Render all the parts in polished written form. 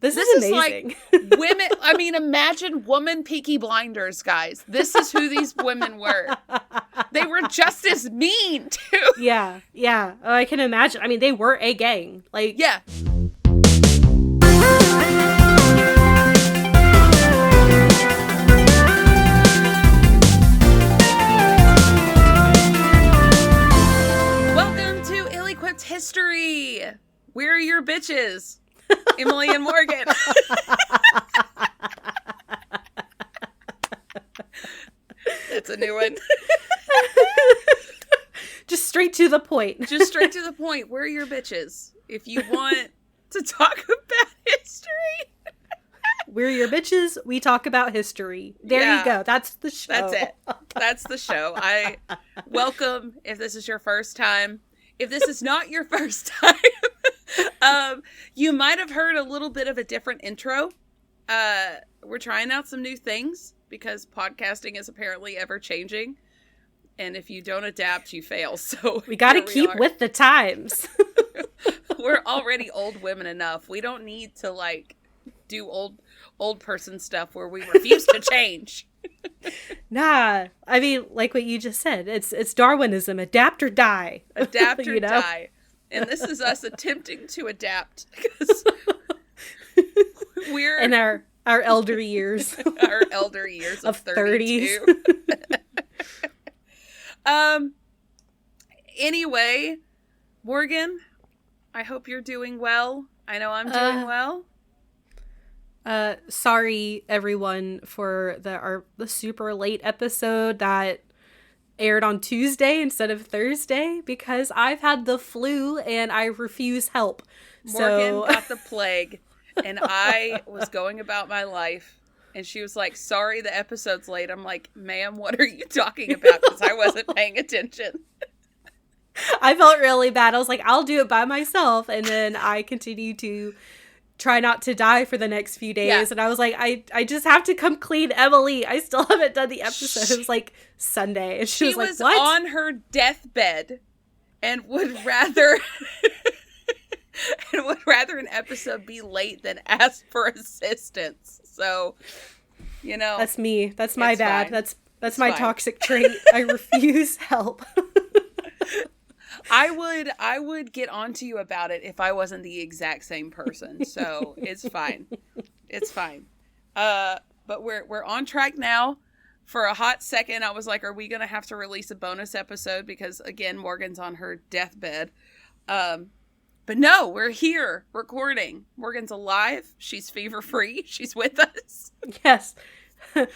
This is amazing. Like women. I mean, imagine woman Peaky Blinders, guys. This is who these women were. They were just as mean, too. Yeah. Oh, I can imagine. I mean, they were a gang. Like, yeah. Welcome to Ill-Equipped History. We're your bitches. Emileigh and Morgan. That's a new one. Just straight to the point. Just straight to the point. We're your bitches. If you want to talk about history. We're your bitches. We talk about history. There you go. That's the show. That's it. That's the show. I welcome if this is your first time. If this is not your first time, you might have heard a little bit of a different intro. We're trying out some new things because podcasting is apparently ever changing. And if you don't adapt, you fail. So we got to keep with the times. We're already old women enough. We don't need to like do old person stuff where we refuse to change. Nah, I mean, like what you just said, it's Darwinism, adapt or die. Adapt or die. And this is us attempting to adapt because we're in our elder years. Our elder years of 32. 30s. Anyway, Morgan, I hope you're doing well. I know I'm doing well. Sorry everyone for the super late episode that aired on Tuesday instead of Thursday because I've had the flu and I refuse help. Morgan got the plague and I was going about my life and she was like, sorry, the episode's late. I'm like, ma'am, what are you talking about? Because I wasn't paying attention. I felt really bad. I was like, I'll do it by myself. And then I continued to try not to die for the next few days. Yeah. And I was like, I just have to come clean, Emileigh. I still haven't done the episode. It was like Sunday. And she was like, what? On her deathbed and would rather an episode be late than ask for assistance. So, you know. That's me. That's my bad. Fine. That's my toxic trait. I refuse help. I would get onto you about it if I wasn't the exact same person. So it's fine. It's fine. But we're on track now. For a hot second, I was like, are we going to have to release a bonus episode? Because again, Morgan's on her deathbed. But no, we're here recording. Morgan's alive. She's fever-free. She's with us. Yes.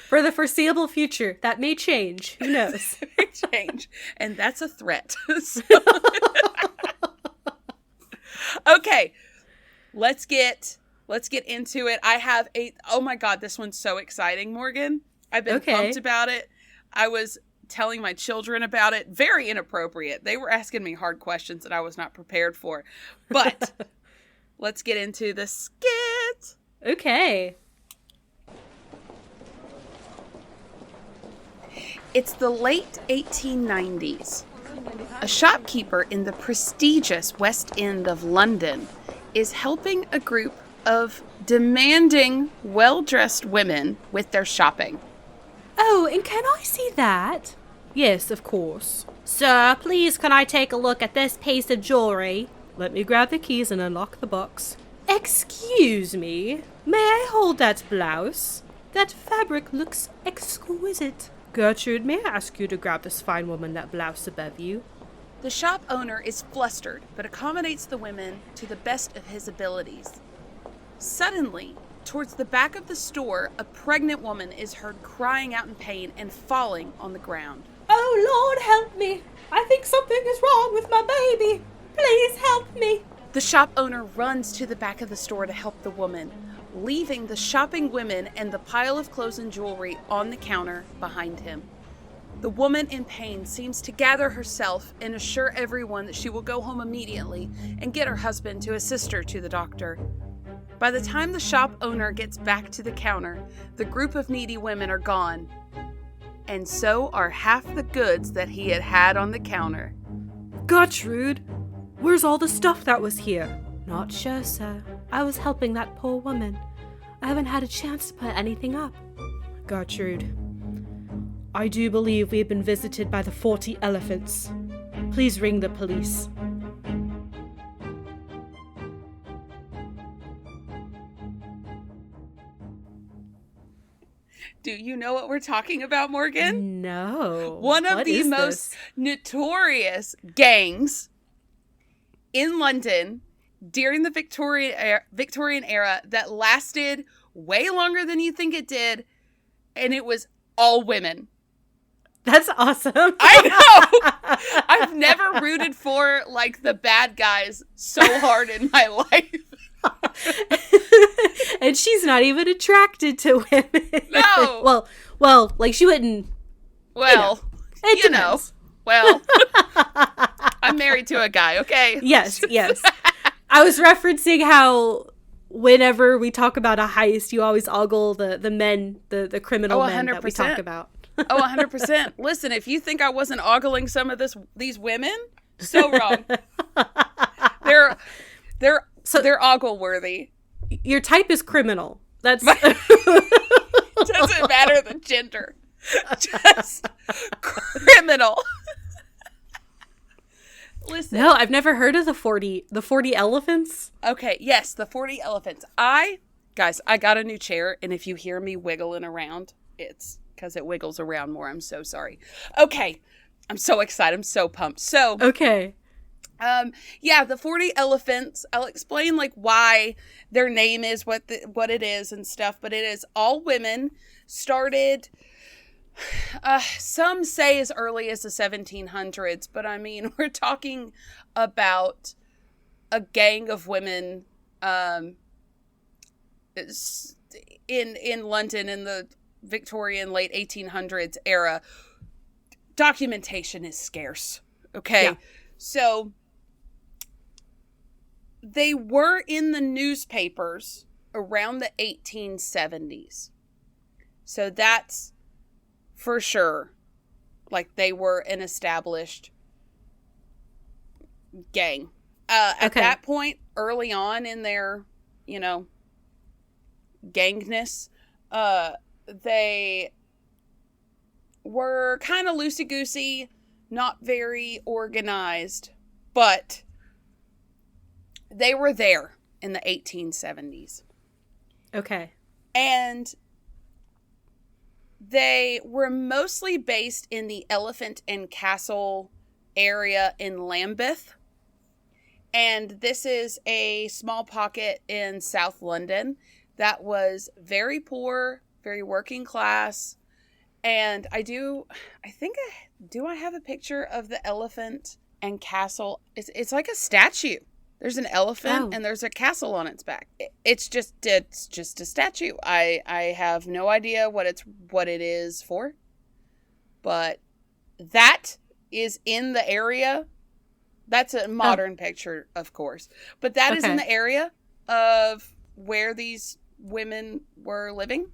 For the foreseeable future. That may change. Who knows? It may change. And that's a threat. So. Okay. Let's get into it. I have oh my God, this one's so exciting, Morgan. I've been pumped about it. I was telling my children about it. Very inappropriate. They were asking me hard questions that I was not prepared for. But let's get into the skit. Okay. It's the late 1890s. A shopkeeper in the prestigious West End of London is helping a group of demanding, well-dressed women with their shopping. Oh, and can I see that? Yes, of course. Sir, please can I take a look at this piece of jewelry? Let me grab the keys and unlock the box. Excuse me, may I hold that blouse? That fabric looks exquisite. Gertrude, may I ask you to grab this fine woman that blouse above you? The shop owner is flustered, but accommodates the women to the best of his abilities. Suddenly, towards the back of the store, a pregnant woman is heard crying out in pain and falling on the ground. Oh, Lord, help me! I think something is wrong with my baby! Please help me! The shop owner runs to the back of the store to help the woman, leaving the shopping women and the pile of clothes and jewelry on the counter behind him. The woman in pain seems to gather herself and assure everyone that she will go home immediately and get her husband to assist her to the doctor. By the time the shop owner gets back to the counter, the group of needy women are gone, and so are half the goods that he had on the counter. Gertrude, where's all the stuff that was here? Not sure, sir. I was helping that poor woman. I haven't had a chance to put anything up. Gertrude, I do believe we have been visited by the 40 elephants. Please ring the police. Do you know what we're talking about, Morgan? No. One of the most notorious gangs in London during the Victorian era that lasted way longer than you think it did, and it was all women. That's awesome. I know. I've never rooted for like the bad guys so hard in my life. And she's not even attracted to women. No. Well, like she wouldn't. Well, you know. Well, I'm married to a guy, okay? Yes. I was referencing how whenever we talk about a heist, you always ogle the men, the criminal men that we talk about. Oh, 100%. Listen, if you think I wasn't ogling some of these women, so wrong. They're ogle worthy. Your type is criminal. That's doesn't matter the gender. Just criminal. Listen. No, I've never heard of the 40 elephants. Okay, yes, the 40 elephants. Guys, I got a new chair, and if you hear me wiggling around, it's because it wiggles around more. I'm so sorry. Okay, I'm so excited. I'm so pumped. So, okay. Yeah, the 40 elephants, I'll explain like why their name is what it is and stuff, but it is all women, started, some say as early as the 1700s, but I mean, we're talking about a gang of women, in London in the Victorian late 1800s era. Documentation is scarce. Okay. Yeah. So they were in the newspapers around the 1870s. So that's for sure. Like they were an established gang. At that point, early on in their, gangness, they were kind of loosey-goosey, not very organized, but they were there in the 1870s. Okay. And they were mostly based in the Elephant and Castle area in Lambeth. And this is a small pocket in South London that was very poor, very working class. And I have a picture of the Elephant and Castle. It's like a statue. There's an elephant and there's a castle on its back. It's just a statue. I have no idea what it is for. But that is in the area. That's a modern picture, of course. But that is in the area of where these women were living.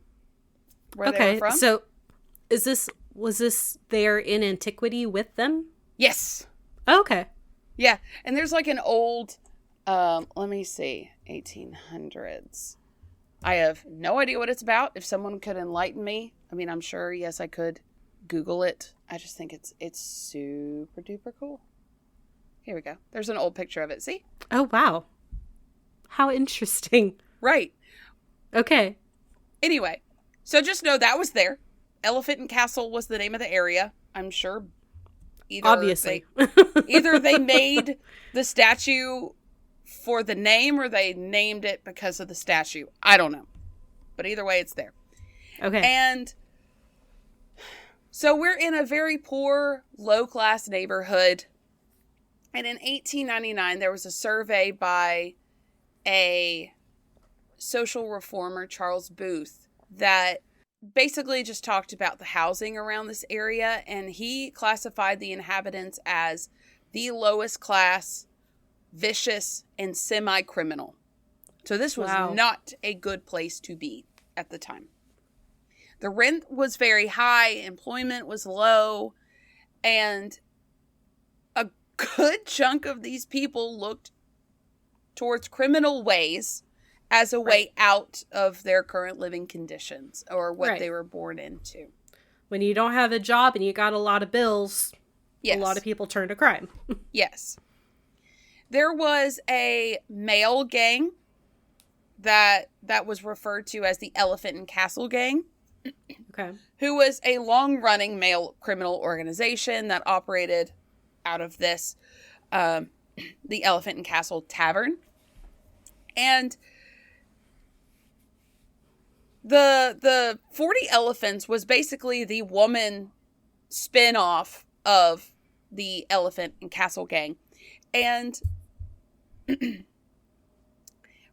Where they were from. So was this there in antiquity with them? Yes. Oh, okay. Yeah. And there's like an old, let me see, 1800s. I have no idea what it's about. If someone could enlighten me, I mean, I'm sure, yes, I could Google it. I just think it's super duper cool. Here we go. There's an old picture of it. See? Oh, wow. How interesting. Right. Okay. Anyway, so just know that was there. Elephant and Castle was the name of the area. I'm sure. Obviously. Either they made the statue for the name or they named it because of the statue. I don't know. But either way, it's there. Okay. And so we're in a very poor, low-class neighborhood. And in 1899, there was a survey by a social reformer, Charles Booth, that basically just talked about the housing around this area. And he classified the inhabitants as the lowest class, vicious, and semi-criminal. So this was not a good place to be at the time. The rent was very high, employment was low, and a good chunk of these people looked towards criminal ways as a way out of their current living conditions or what they were born into. When you don't have a job and you got a lot of bills, a lot of people turn to crime. Yes. There was a male gang that was referred to as the Elephant and Castle Gang. Okay. Who was a long-running male criminal organization that operated out of this, the Elephant and Castle Tavern. And the 40 Elephants was basically the woman spin-off of the Elephant and Castle Gang. And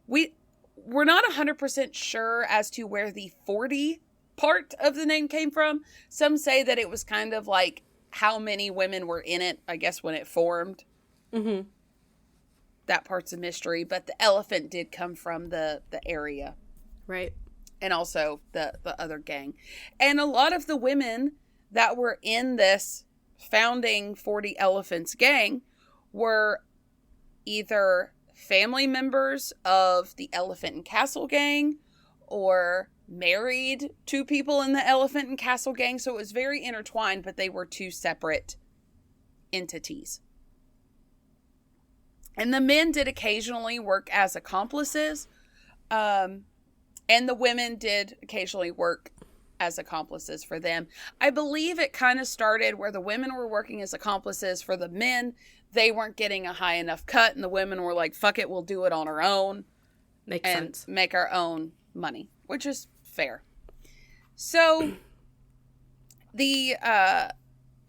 we're not 100% sure as to where the 40 part of the name came from. Some say that it was kind of like how many women were in it, I guess, when it formed. Mm-hmm. That part's a mystery, but the elephant did come from the area. Right. And also the other gang. And a lot of the women that were in this founding 40 Elephants gang were either family members of the Elephant and Castle gang or married to people in the Elephant and Castle gang. So it was very intertwined, but they were two separate entities. And the men did occasionally work as accomplices. And the women did occasionally work as accomplices for them. I believe it kind of started where the women were working as accomplices for the men. They weren't getting a high enough cut, and the women were like, fuck it, we'll do it on our own. Makes sense. Make our own money, which is fair. So the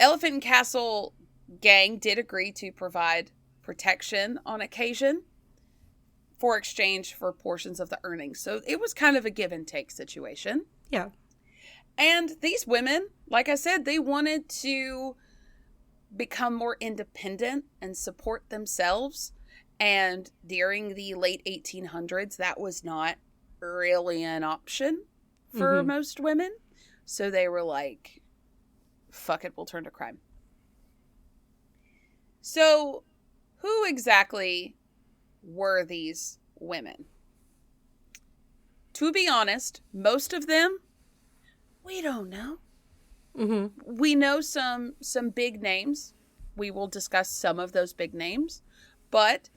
Elephant and Castle gang did agree to provide protection on occasion for exchange for portions of the earnings. So it was kind of a give and take situation. Yeah. And these women, like I said, they wanted to become more independent and support themselves. And during the late 1800s, that was not really an option for most women. So they were like, fuck it, we'll turn to crime. So who exactly were these women? To be honest, most of them, we don't know. Mm-hmm. We know some big names. We will discuss some of those big names, but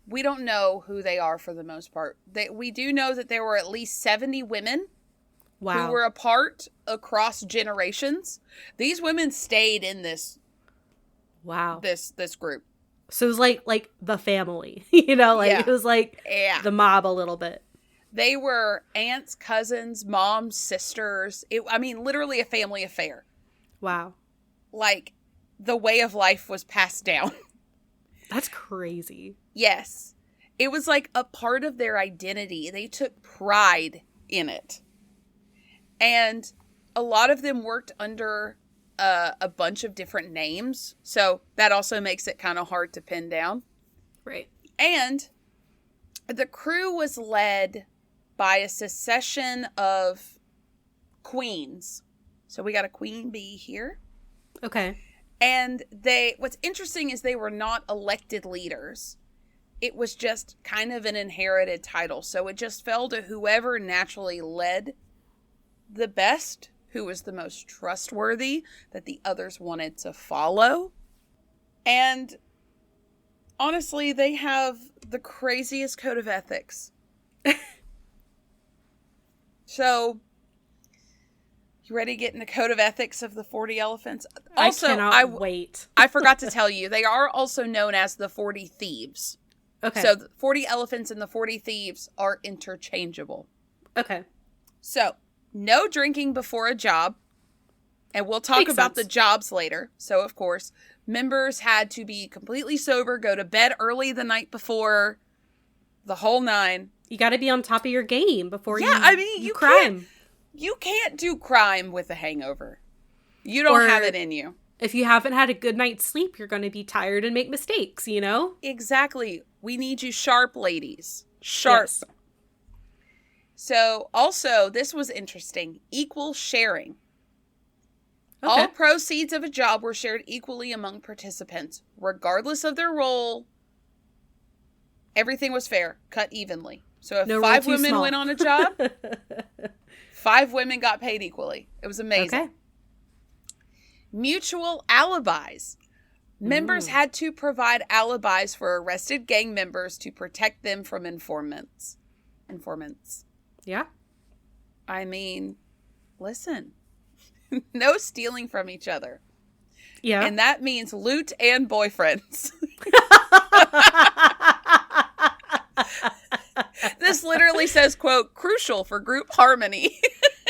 we don't know who they are for the most part. We do know that there were at least 70 women who were apart across generations. These women stayed in this this group. So it was like the family, it was like the mob a little bit. They were aunts, cousins, moms, sisters. Literally a family affair. Wow. Like, the way of life was passed down. That's crazy. Yes. It was like a part of their identity. They took pride in it. And a lot of them worked under a bunch of different names. So that also makes it kind of hard to pin down. Right. And the crew was led by a succession of queens. So we got a queen bee here. Okay. And what's interesting is they were not elected leaders. It was just kind of an inherited title. So it just fell to whoever naturally led the best, who was the most trustworthy, that the others wanted to follow. And honestly, they have the craziest code of ethics. So, you ready to get in the code of ethics of the 40 elephants? Also, I cannot wait. I forgot to tell you, they are also known as the 40 thieves. Okay. So, the 40 elephants and the 40 thieves are interchangeable. Okay. So, no drinking before a job. And we'll talk about the jobs later. So, of course, members had to be completely sober, go to bed early the night before, the whole nine. You got to be on top of your game before you crime. You can't do crime with a hangover. You don't have it in you. If you haven't had a good night's sleep, you're going to be tired and make mistakes, Exactly. We need you sharp, ladies. Sharp. Yes. So, also, this was interesting. Equal sharing. Okay. All proceeds of a job were shared equally among participants, regardless of their role. Everything was fair, cut evenly. So if No role 5 too women small. went on a job, 5 women got paid equally. It was amazing. Okay. Mutual alibis. Members had to provide alibis for arrested gang members to protect them from informants. Yeah. I mean, listen, no stealing from each other. Yeah. And that means loot and boyfriends. This literally says, quote, crucial for group harmony.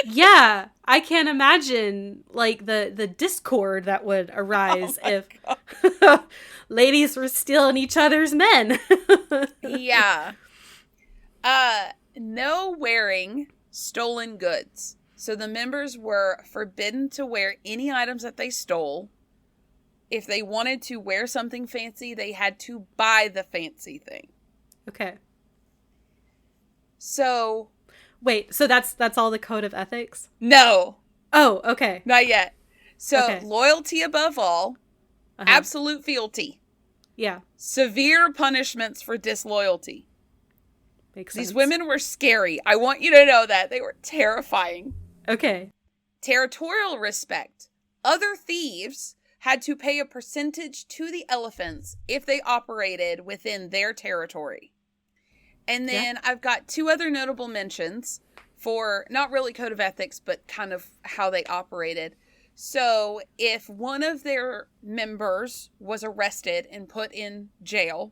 Yeah, I can't imagine like the discord that would arise if ladies were stealing each other's men. Yeah. No wearing stolen goods. So the members were forbidden to wear any items that they stole. If they wanted to wear something fancy, they had to buy the fancy thing. Okay. So Wait, so that's all the code of ethics? no, Oh, okay. not yet. So Okay. loyalty above all, Uh-huh. absolute fealty, Yeah, severe punishments for disloyalty. makes sense. These women were scary. I want you to know that. They were terrifying. Okay. Territorial respect. Other thieves had to pay a percentage to the elephants if they operated within their territory. And then I've got 2 other notable mentions for not really code of ethics, but kind of how they operated. So if one of their members was arrested and put in jail,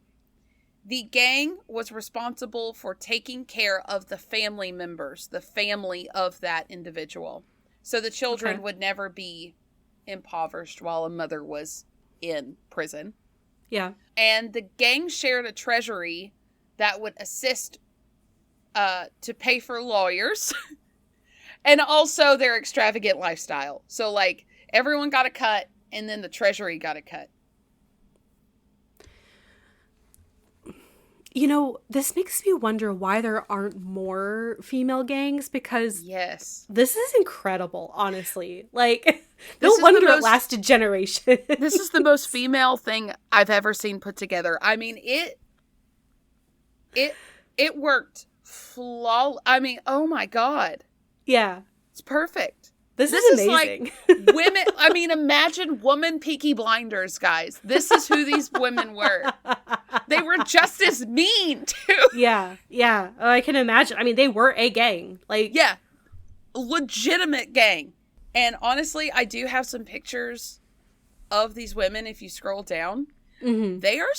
the gang was responsible for taking care of the family members, the family of that individual. So the children would never be impoverished while a mother was in prison. Yeah. And the gang shared a treasury that would assist to pay for lawyers and also their extravagant lifestyle. So, like, everyone got a cut, and then the treasury got a cut. You know, this makes me wonder why there aren't more female gangs, because Yes. this is incredible, honestly. Like, no This is the wonder it most- lasted generations. This is the most female thing I've ever seen put together. I mean, it worked I mean, oh my God. Yeah. It's perfect. This This is is like amazing. women. I mean, imagine woman Peaky Blinders, guys. This is who these women were. They were just as mean, too. Yeah. Yeah. Oh, I can imagine. I mean, they were a gang. Like, Yeah. Legitimate gang. And honestly, I do have some pictures of these women if you scroll down. mm-hmm. They are...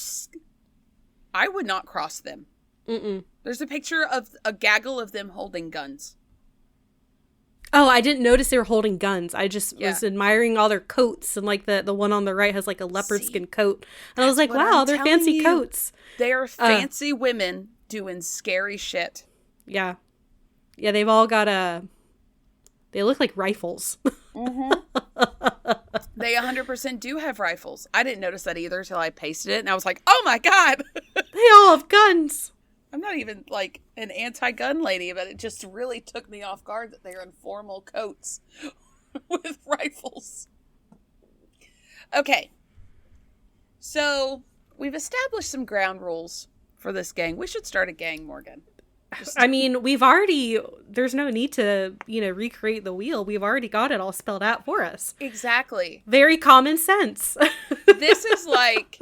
I would not cross them. Mm-mm. There's a picture of a gaggle of them holding guns. Oh, I didn't notice they were holding guns. I just Yeah. was admiring all their coats, and like the one on the right has like a leopard See? skin coat. And I was like, what wow, I'm they're telling fancy you. coats. They are fancy women doing scary shit. Yeah. Yeah, they've all got they look like rifles. They 100% do have rifles. I didn't notice that either till I pasted it, and I was like, oh my God. They all have guns. I'm not even like an anti-gun lady, but it just really took me off guard that they're in formal coats with rifles. Okay. So we've established some ground rules for this gang. We should start a gang, Morgan. I mean, there's no need to, recreate the wheel. We've already got it all spelled out for us. Exactly. Very common sense. This is like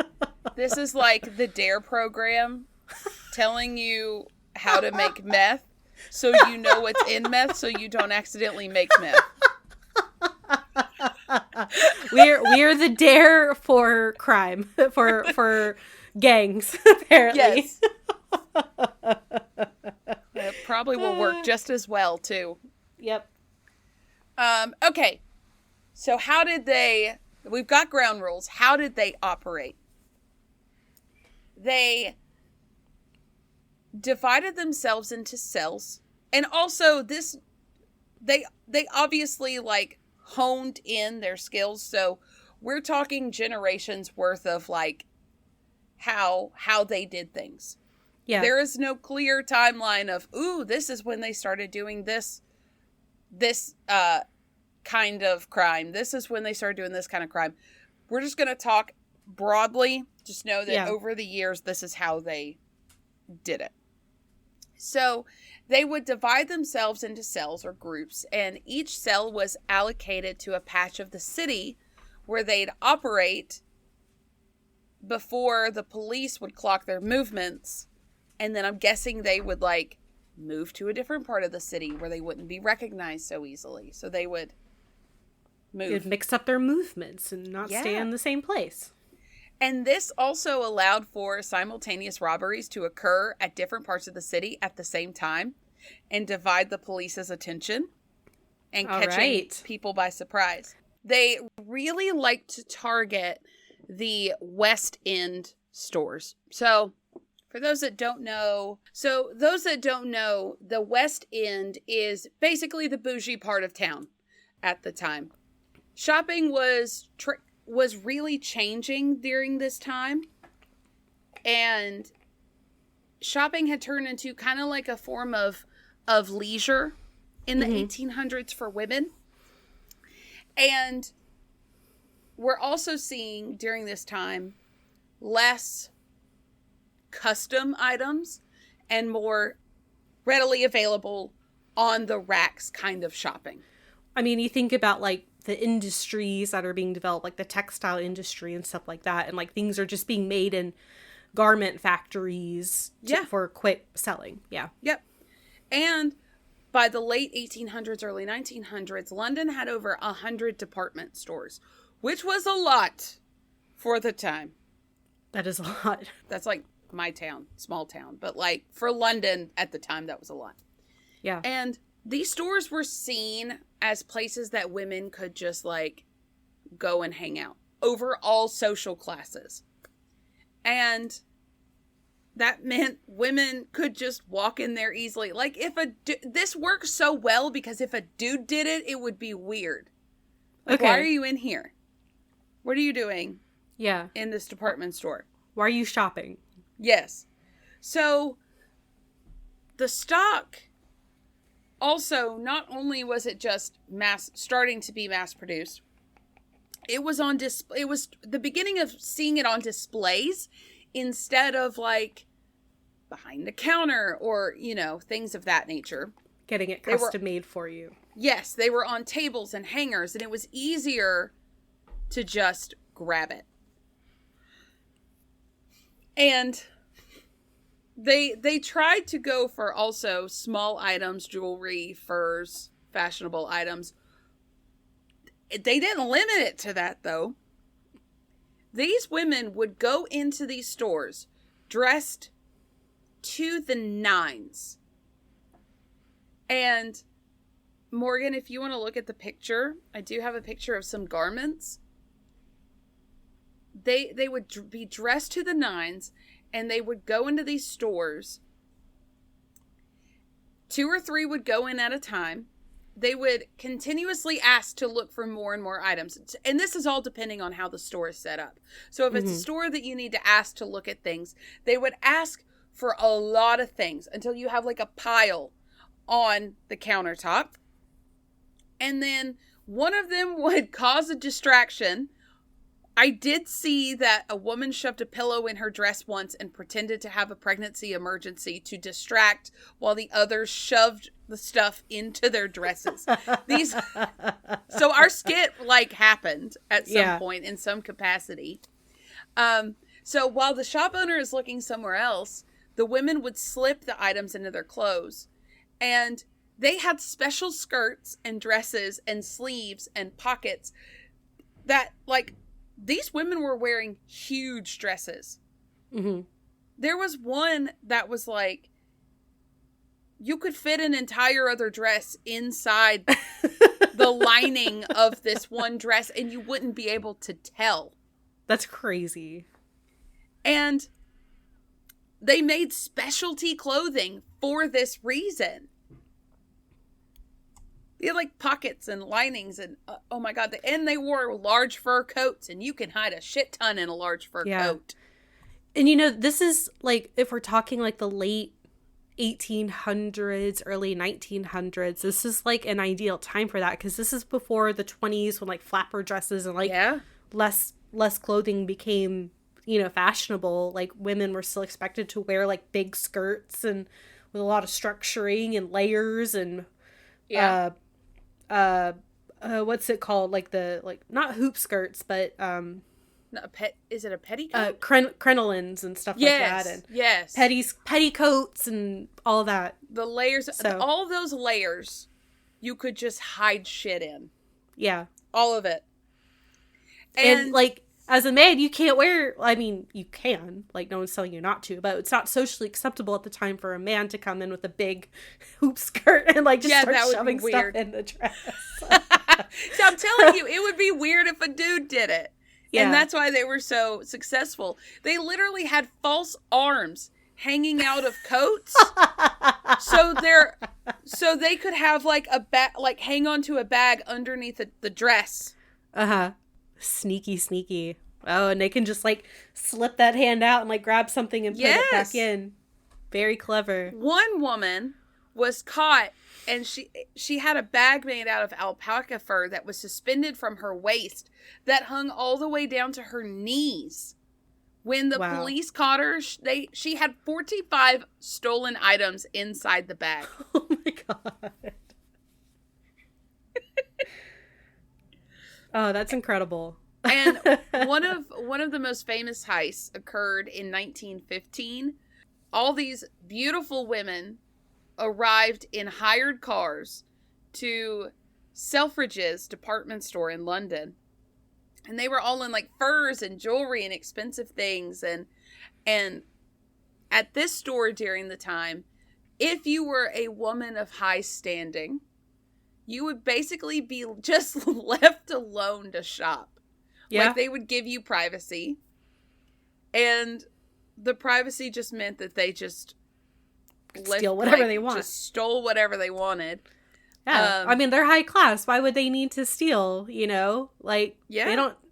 the DARE program telling you how to make meth so you know what's in meth so you don't accidentally make meth. We're the dare for crime, for gangs, apparently. Yes. It probably will work just as well too. Yep. Okay. So we've got ground rules. How did they operate? They divided themselves into cells. And also they obviously like honed in their skills. So we're talking generations worth of like how they did things. Yeah. There is no clear timeline of, ooh, this is when they started doing this kind of crime. This is when they started doing this kind of crime. We're just going to talk broadly. Just know that over the years, this is how they did it. So they would divide themselves into cells or groups, and each cell was allocated to a patch of the city where they'd operate before the police would clock their movements. And then I'm guessing they would like move to a different part of the city where they wouldn't be recognized so easily. So they would move. It'd mix up their movements and not stay in the same place. And this also allowed for simultaneous robberies to occur at different parts of the city at the same time and divide the police's attention and catching people by surprise. They really like to target the West End stores. So for those that don't know, the West End is basically the bougie part of town at the time. Shopping was really changing during this time, and shopping had turned into kind of like a form of leisure in the 1800s for women. And we're also seeing during this time less custom items and more readily available on the racks kind of shopping. I mean, you think about like the industries that are being developed, like the textile industry and stuff like that, and like things are just being made in garment factories for quick selling. Yep. And by the late 1800s, early 1900s, London had over 100 department stores, which was a lot for the time. That is a lot. That's like my town, small town. But like for London at the time, that was a lot. Yeah. And these stores were seen as places that women could just like go and hang out over all social classes. And that meant women could just walk in there easily. Like if this works so well because if a dude did it, it would be weird. Like, why are you in here? What are you doing? Yeah. In this department store? Why are you shopping? Yes. So the stock also, not only was it just starting to be mass produced, it was on display. It was the beginning of seeing it on displays instead of like behind the counter or, things of that nature. Getting it custom made for you. Yes, they were on tables and hangers, and it was easier to just grab it. And they tried to go for also small items, jewelry, furs, fashionable items. They didn't limit it to that, though. These women would go into these stores dressed to the nines. And Morgan, if you want to look at the picture, I do have a picture of some garments. They would be dressed to the nines, and they would go into these stores. 2 or 3 would go in at a time. They would continuously ask to look for more and more items. And this is all depending on how the store is set up. So if it's a store that you need to ask to look at things, they would ask for a lot of things until you have like a pile on the countertop. And then one of them would cause a distraction. I did see that a woman shoved a pillow in her dress once and pretended to have a pregnancy emergency to distract while the others shoved the stuff into their dresses. So our skit happened at some point in some capacity. So while the shop owner is looking somewhere else, the women would slip the items into their clothes, and they had special skirts and dresses and sleeves and pockets that these women were wearing huge dresses. Mm-hmm. There was one that was you could fit an entire other dress inside the lining of this one dress and you wouldn't be able to tell. That's crazy. And they made specialty clothing for this reason. They had pockets and linings and oh my God. And they wore large fur coats, and you can hide a shit ton in a large fur coat. And this is if we're talking the late 1800s, early 1900s, this is an ideal time for that, because this is before the 20s when flapper dresses and less clothing became fashionable. Women were still expected to wear big skirts and with a lot of structuring and layers and Yeah. what's it called? Like not hoop skirts, but No, is it a petticoat? crinolines and stuff like that, and Yes. petticoats and all that. The layers, So all those layers, you could just hide shit in. yeah, All of it. and like as a maid, you can't wear. I mean, you can. Like no one's telling you not to, but it's not socially acceptable at the time for a man to come in with a big hoop skirt and like just start shoving stuff in the dress. So I'm telling you, it would be weird if a dude did it. Yeah. And that's why they were so successful. They literally had false arms hanging out of coats. so they could have like a bag, like hang onto a bag underneath the dress. Uh-huh. Sneaky. Oh, and they can just like slip that hand out and like grab something and put it back in. Very clever. One woman was caught, and she had a bag made out of alpaca fur that was suspended from her waist that hung all the way down to her knees. When the police caught her, she had 45 stolen items inside the bag. Oh my god. Oh, that's incredible. And one of the most famous heists occurred in 1915. All these beautiful women arrived in hired cars to Selfridges department store in London. And they were all in like furs and jewelry and expensive things. And at this store during the time, if you were a woman of high standing, you would basically be just left alone to shop. Yeah. Like they would give you privacy. And the privacy just meant that they just steal whatever they want. Just stole whatever they wanted. Yeah. I mean, they're high class. Why would they need to steal, you know? Like, yeah.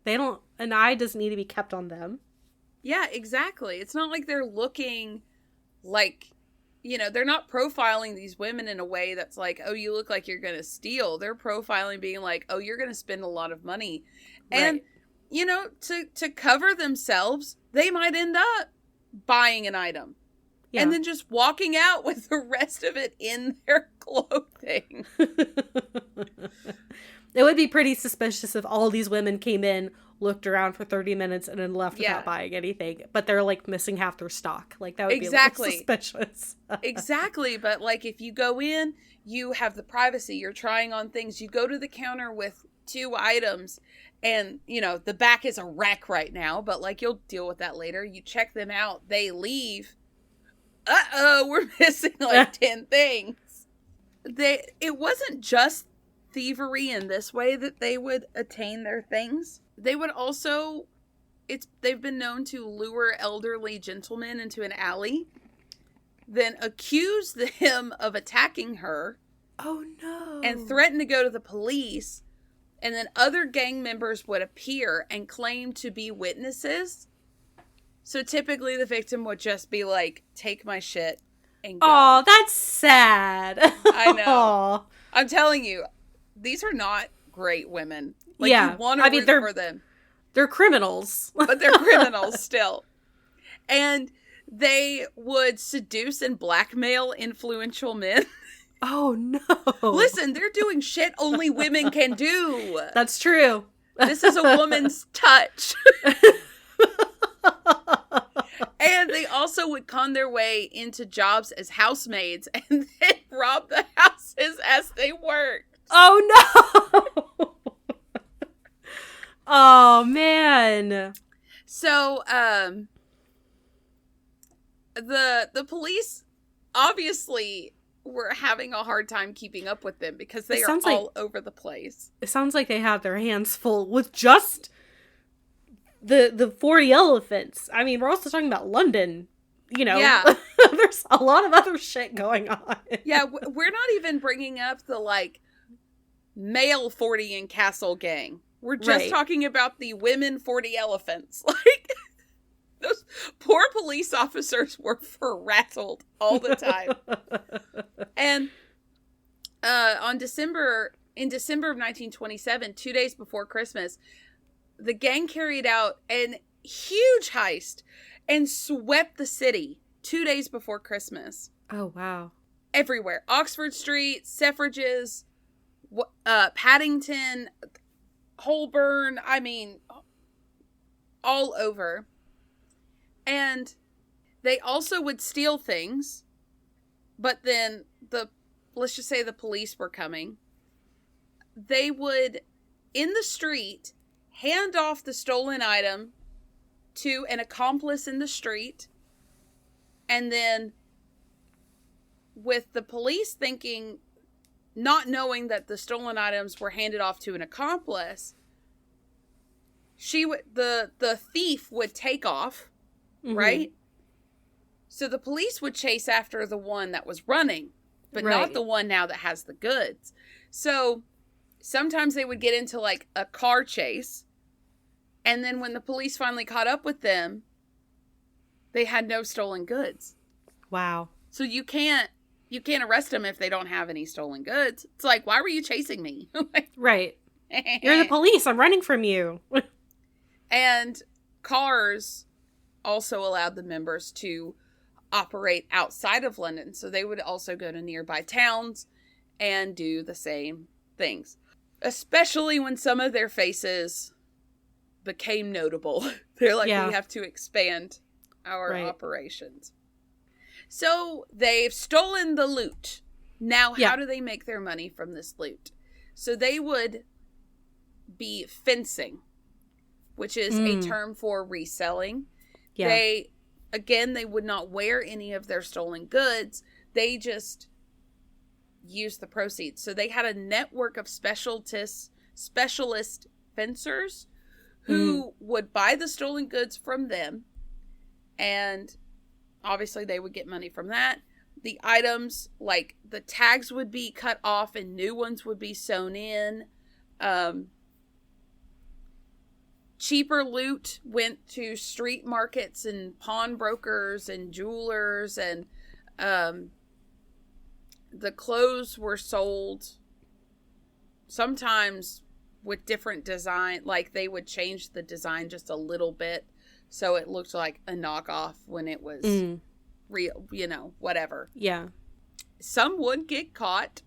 They don't, an eye doesn't need to be kept on them. Yeah, exactly. It's not like they're looking like, you know, they're not profiling these women in a way that's like, oh, you look like you're going to steal. They're profiling being like, oh, you're going to spend a lot of money. Right. And, you know, to cover themselves, they might end up buying an item. Yeah. And then just walking out with the rest of it in their clothing. It would be pretty suspicious if all these women came in, looked around for 30 minutes, and then left without buying anything. But they're, like, missing half their stock. Like, that would be a little suspicious. Exactly. But, like, if you go in, you have the privacy. You're trying on things. You go to the counter with 2 items. And, you know, the back is a wreck right now. But, like, you'll deal with that later. You check them out. They leave. Uh-oh, we're missing, like, 10 things. It wasn't just thievery in this way that they would attain their things. They would also, they've been known to lure elderly gentlemen into an alley, then accuse them of attacking her. Oh no. And threaten to go to the police. And then other gang members would appear and claim to be witnesses. So typically the victim would just be like, take my shit and go. Oh, that's sad. I know. I'm telling you, these are not great women. Like, you want to root for them. They're criminals. But they're criminals still. And they would seduce and blackmail influential men. Oh, no. Listen, they're doing shit only women can do. That's true. This is a woman's touch. And they also would con their way into jobs as housemaids and then rob the houses as they worked. Oh, no. Oh, man. So, the police obviously were having a hard time keeping up with them because they are all over the place. It sounds like they have their hands full with just the 40 elephants. I mean, we're also talking about London, you know. Yeah. There's a lot of other shit going on. Yeah, we're not even bringing up the, like, male 40 in Castle gang. We're just talking about the women 40 elephants. Like, those poor police officers were rattled all the time. And in December of 1927, 2 days before Christmas, the gang carried out an huge heist and swept the city 2 days before Christmas. Oh, wow. Everywhere. Oxford Street, Suffrages, Paddington, Holborn, I mean, all over. And they also would steal things, but then let's just say the police were coming. They would, in the street, hand off the stolen item to an accomplice in the street, and then with the police thinking, not knowing that the stolen items were handed off to an accomplice, the thief would take off, right? So the police would chase after the one that was running, but not the one now that has the goods. So sometimes they would get into like a car chase, and then when the police finally caught up with them, they had no stolen goods. Wow. So you can't arrest them if they don't have any stolen goods. It's like, why were you chasing me? Right. You're the police. I'm running from you. And cars also allowed the members to operate outside of London. So they would also go to nearby towns and do the same things. Especially when some of their faces became notable. They're like, we have to expand our operations. So they've stolen the loot. Now, how do they make their money from this loot? So they would be fencing, which is a term for reselling. Yeah. They would not wear any of their stolen goods. They just used the proceeds. So they had a network of specialist fencers who would buy the stolen goods from them, and obviously they would get money from that. The items, like the tags, would be cut off and new ones would be sewn in. Cheaper loot went to street markets and pawnbrokers and jewelers, and the clothes were sold sometimes with different design. Like they would change the design just a little bit so it looked like a knockoff when it was real, whatever. Yeah. Some would get caught,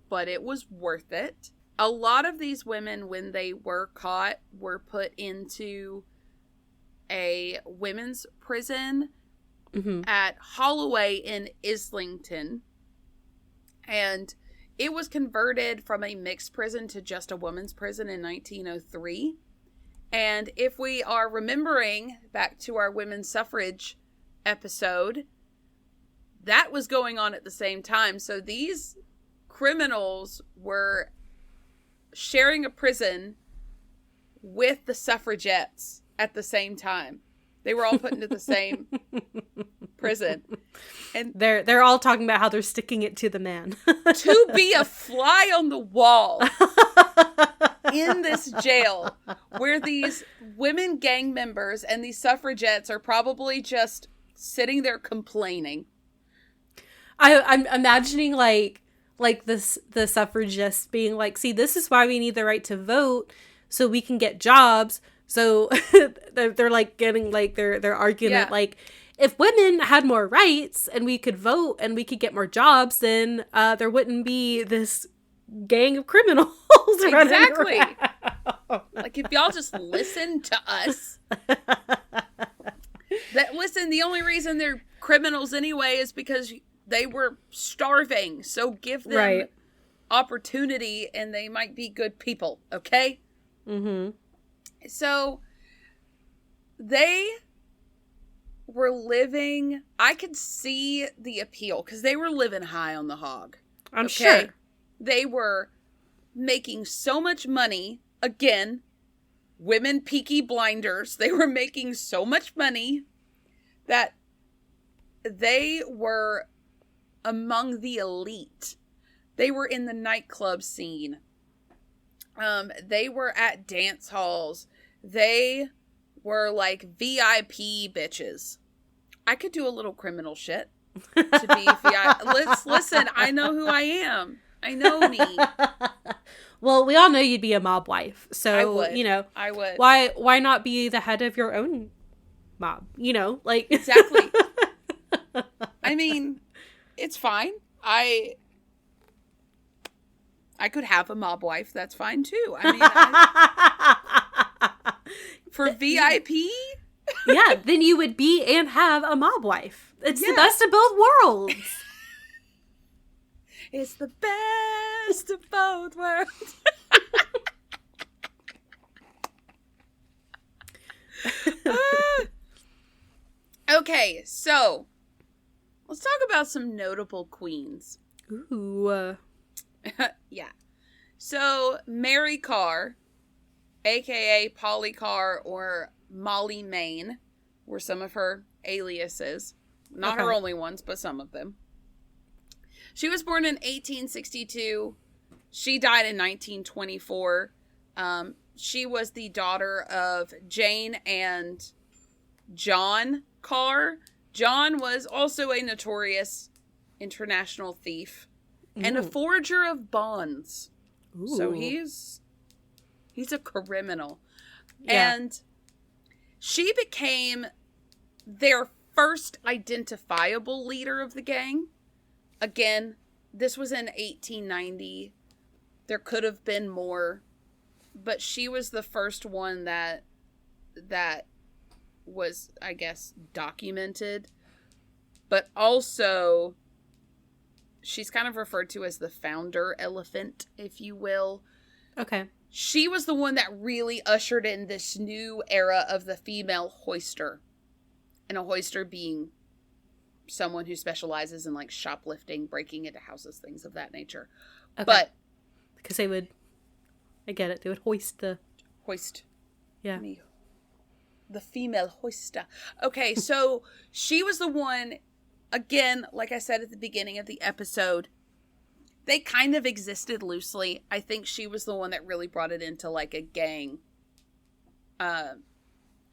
but it was worth it. A lot of these women, when they were caught, were put into a women's prison at Holloway in Islington. And it was converted from a mixed prison to just a women's prison in 1903. And if we are remembering back to our women's suffrage episode, that was going on at the same time. So these criminals were sharing a prison with the suffragettes at the same time. They were all put into the same prison. And they're all talking about how they're sticking it to the man. To be a fly on the wall in this jail where these women gang members and these suffragettes are probably just sitting there complaining. I'm imagining like the suffragists being like, see, this is why we need the right to vote so we can get jobs. So they're like getting like their argument, like, if women had more rights and we could vote and we could get more jobs, then there wouldn't be this gang of criminals. Exactly. Like, if y'all just listen to us. The only reason they're criminals anyway is because they were starving. So give them opportunity and they might be good people. Okay? Mm-hmm. So they were living, I could see the appeal because they were living high on the hog. I'm sure. They were making so much money. Again, women Peaky Blinders. They were making so much money that they were among the elite. They were in the nightclub scene. They were at dance halls. They were like VIP bitches. I could do a little criminal shit to be VIP. Listen, I know who I am. I know me. Well, we all know you'd be a mob wife. So, I would. I would. Why not be the head of your own mob? Like. Exactly. I mean, it's fine. I could have a mob wife. That's fine too. I mean, for VIP? Yeah, then you would be and have a mob wife. It's the best of both worlds. It's the best of both worlds. Okay, so let's talk about some notable queens. Ooh. Yeah. So Mary Carr, aka Polly Carr or Molly Main, were some of her aliases. Not her only ones, but some of them. She was born in 1862. She died in 1924. She was the daughter of Jane and John Carr. John was also a notorious international thief and a forger of bonds. Ooh. So he's a criminal. Yeah. And she became their first identifiable leader of the gang. Again, this was in 1890. There could have been more, but she was the first one that was, I guess, documented. But also, she's kind of referred to as the founder elephant, if you will. Okay. She was the one that really ushered in this new era of the female hoister. And a hoister being someone who specializes in, like, shoplifting, breaking into houses, things of that nature. Okay. But because they would, I get it, they would hoist. Yeah. The female hoister. Okay, so she was the one, again, like I said at the beginning of the episode, they kind of existed loosely. I think she was the one that really brought it into, like, a gang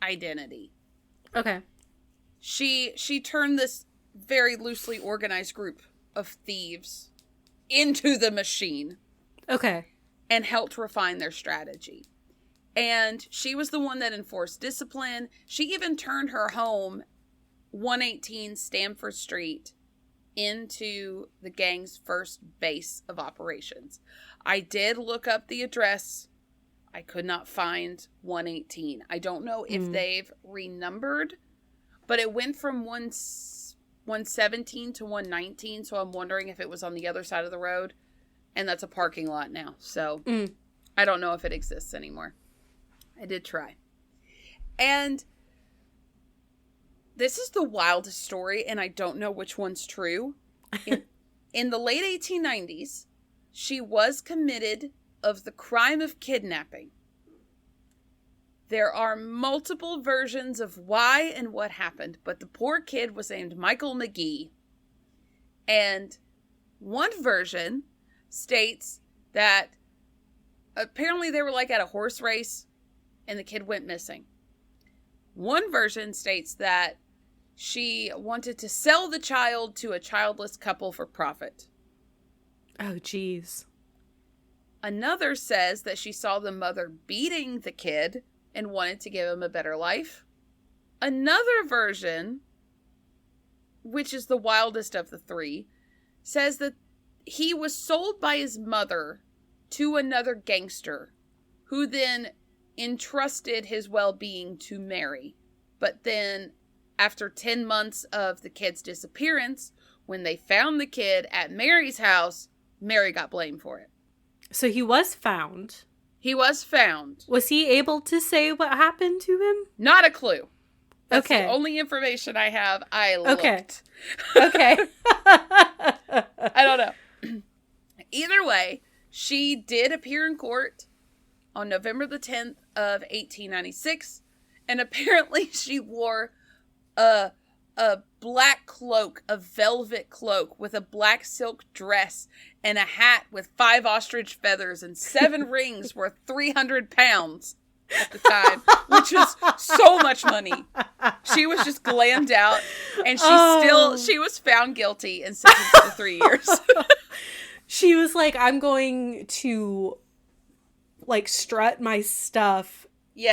identity. Okay. She turned this very loosely organized group of thieves into the machine. Okay. And helped refine their strategy. And she was the one that enforced discipline. She even turned her home, 118 Stamford Street, into the gang's first base of operations. I did look up the address. I could not find 118. I don't know if they've renumbered, but it went from 117 to 119, so I'm wondering if it was on the other side of the road. And that's a parking lot now, so I don't know if it exists anymore. I did try. And this is the wildest story, and I don't know which one's true. In the late 1890s, she was committed of the crime of kidnapping. There are multiple versions of why and what happened, but the poor kid was named Michael McGee. And one version states that apparently they were like at a horse race and the kid went missing. One version states that she wanted to sell the child to a childless couple for profit. Oh, geez. Another says that she saw the mother beating the kid and wanted to give him a better life. Another version, which is the wildest of the three, says that he was sold by his mother to another gangster who then entrusted his well-being to Mary. But then, after 10 months of the kid's disappearance, when they found the kid at Mary's house, Mary got blamed for it. So he was found. He was found. Was he able to say what happened to him? Not a clue. That's okay. the only information I have. I looked. Okay. I don't know. Either way, she did appear in court on November the 10th of 1896, and apparently she wore a black cloak, a velvet cloak with a black silk dress and a hat with 5 ostrich feathers and 7 rings worth 300 pounds at the time, which was so much money. She was just glammed out, and she was found guilty and sentenced to 3 years. She was like, I'm going to, like, strut my stuff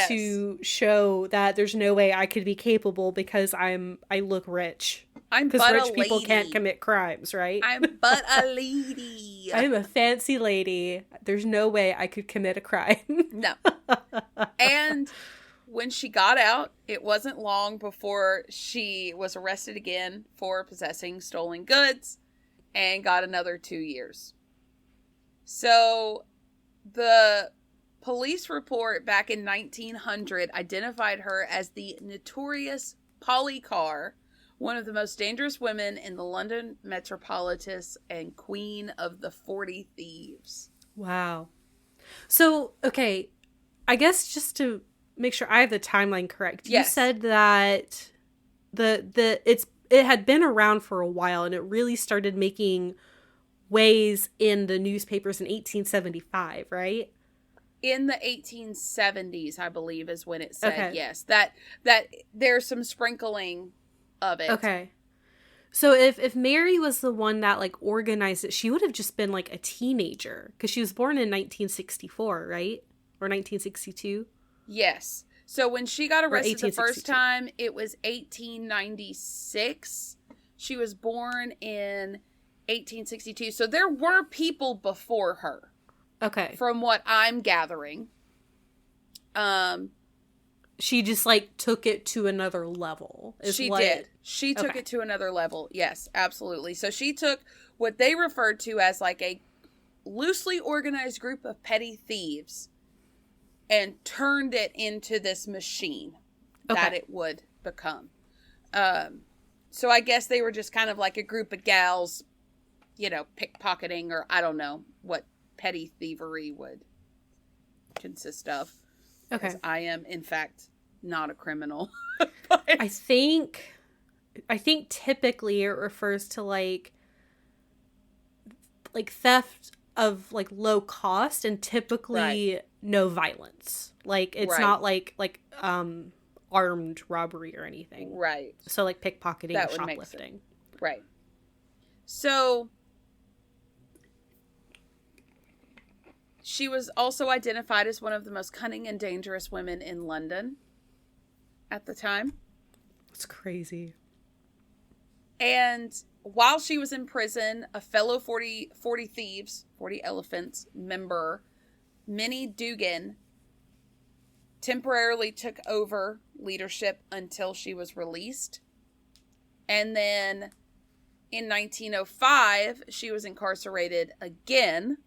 to show that there's no way I could be capable because I look rich. I'm Because but a rich people can't lady. commit crimes, right? I'm but a lady. I'm a fancy lady. There's no way I could commit a crime. No. And when she got out, it wasn't long before she was arrested again for possessing stolen goods and got another 2 years. So the police report back in 1900 identified her as the notorious Polly Carr, one of the most dangerous women in the London metropolis and queen of the 40 thieves. Wow. So, okay, I guess just to make sure I have the timeline correct, Yes. you said that it had been around for a while and it really started making waves in the newspapers in 1875, right? In the 1870s, I believe, is when it said, Okay. yes, that there's some sprinkling of it. Okay. So if Mary was the one that like organized it, she would have just been like a teenager because she was born in 1964, right? Or 1962? Yes. So when she got arrested the first 1862. time, it was 1896. She was born in 1862. So there were people before her, Okay. from what I'm gathering. She just like took it to another level. She did. She took Okay. it to another level. Yes, absolutely. So she took what they referred to as like a loosely organized group of petty thieves and turned it into this machine that Okay. it would become. So I guess they were just kind of like a group of gals, pickpocketing, or I don't know what petty thievery would consist of. Okay. 'Cause I am, in fact, not a criminal. I think typically it refers to like theft of like low cost and typically no violence. Like it's Right. not like armed robbery or anything. Right. So like pickpocketing That or would make shoplifting. Right. So she was also identified as one of the most cunning and dangerous women in London at the time. It's crazy. And while she was in prison, a fellow 40 Thieves, 40 Elephants member, Minnie Dugan, temporarily took over leadership until she was released. And then in 1905, she was incarcerated again.